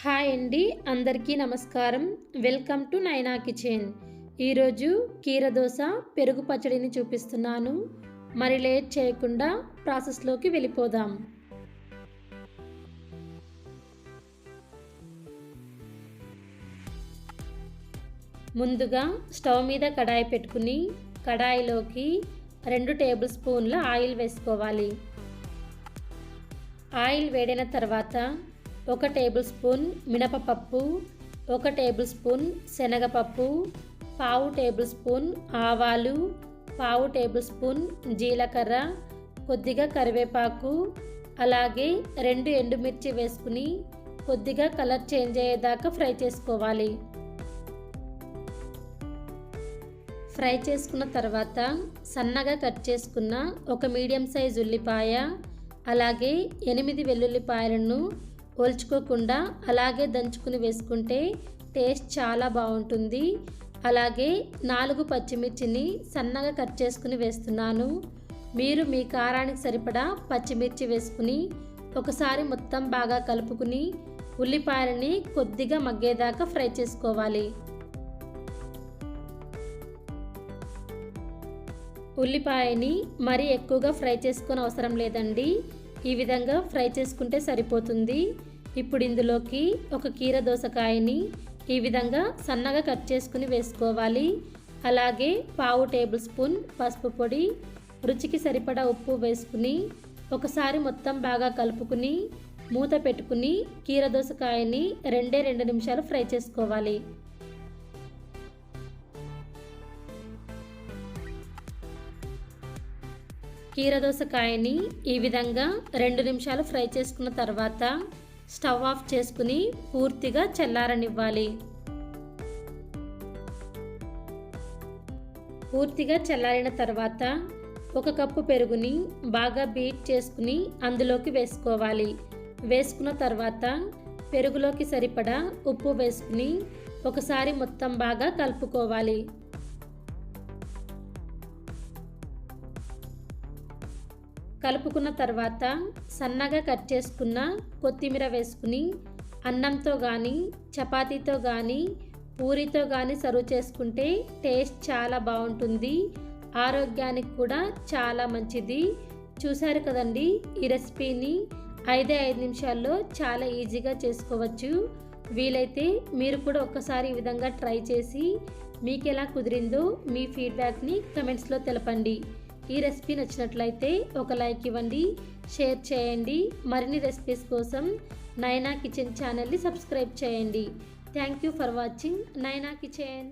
Hi అండి, అందరికీ నమస్కారం. వెల్కమ్ టు నైనా కిచెన్. ఈరోజు కీరదోస పెరుగు పచ్చడిని చూపిస్తున్నాను. మరి లేట్ చేయకుండా ప్రాసెస్లోకి వెళ్ళిపోదాం. ముందుగా స్టవ్ మీద కడాయి పెట్టుకుని కడాయిలోకి 2 టేబుల్ స్పూన్ల ఆయిల్ వేసుకోవాలి. ఆయిల్ వేడిన తర్వాత 1 టేబుల్ స్పూన్ మినపప్పు, 1 టేబుల్ స్పూన్ శనగపప్పు, 1/2 టేబుల్ స్పూన్ ఆవాలు, 1/2 టేబుల్ స్పూన్ జీలకర్ర, కొద్దిగా కరివేపాకు, అలాగే 2 ఎండుమిర్చి వేసుకుని కొద్దిగా కలర్ చేంజ్ అయ్యేదాకా ఫ్రై చేసుకోవాలి. ఫ్రై చేసుకున్న తర్వాత సన్నగా కట్ చేసుకున్న 1 మీడియం సైజ్ ఉల్లిపాయ, అలాగే 8 వెల్లుల్లిపాయలను ఒలుచుకోకుండా అలాగే దంచుకుని వేసుకుంటే టేస్ట్ చాలా బాగుంటుంది. అలాగే 4 పచ్చిమిర్చిని సన్నగా కట్ చేసుకుని వేస్తున్నాను. మీరు మీ కారానికి సరిపడా పచ్చిమిర్చి వేసుకుని ఒకసారి మొత్తం బాగా కలుపుకుని ఉల్లిపాయలని కొద్దిగా మగ్గేదాకా ఫ్రై చేసుకోవాలి. ఉల్లిపాయని మరీ ఎక్కువగా ఫ్రై చేసుకునే అవసరం లేదండి. ఈ విధంగా ఫ్రై చేసుకుంటే సరిపోతుంది. ఇప్పుడు ఇందులోకి 1 కీరదోసకాయని ఈ విధంగా సన్నగా కట్ చేసుకుని వేసుకోవాలి. అలాగే 1/2 టేబుల్ స్పూన్ పసుపు పొడి, రుచికి సరిపడా ఉప్పు వేసుకుని ఒకసారి మొత్తం బాగా కలుపుకుని మూత పెట్టుకుని కీరదోసకాయని 2 నిమిషాలు ఫ్రై చేసుకోవాలి. కీరదోసకాయని ఈ విధంగా 2 నిమిషాలు ఫ్రై చేసుకున్న తర్వాత స్టవ్ ఆఫ్ చేసుకుని పూర్తిగా చల్లారనివ్వాలి. పూర్తిగా చల్లారిన తర్వాత 1 కప్పు పెరుగుని బాగా బీట్ చేసుకుని అందులోకి వేసుకోవాలి. వేసుకున్న తర్వాత పెరుగులోకి సరిపడా ఉప్పు వేసుకుని ఒకసారి మొత్తం బాగా కలుపుకోవాలి. కలుపుకున్న తర్వాత సన్నగా కట్ చేసుకున్న కొత్తిమీర వేసుకుని అన్నంతో కానీ చపాతీతో కానీ పూరితో కానీ సర్వ్ చేసుకుంటే టేస్ట్ చాలా బాగుంటుంది. ఆరోగ్యానికి కూడా చాలా మంచిది. చూశారు కదండి, ఈ రెసిపీని 5 నిమిషాల్లో చాలా ఈజీగా చేసుకోవచ్చు. వీలైతే మీరు కూడా ఒక్కసారి ఈ విధంగా ట్రై చేసి మీకు ఎలా కుదిరిందో మీ ఫీడ్బ్యాక్ని కమెంట్స్లో తెలపండి. ఈ రెసిపీ నచ్చినట్లయితే ఒక లైక్ ఇవ్వండి, షేర్ చేయండి. మరిన్ని రెసిపీస్ కోసం నైనా కిచెన్ ఛానల్ని సబ్స్క్రైబ్ చేయండి. థ్యాంక్ యూ ఫర్ వాచింగ్ నైనా కిచెన్.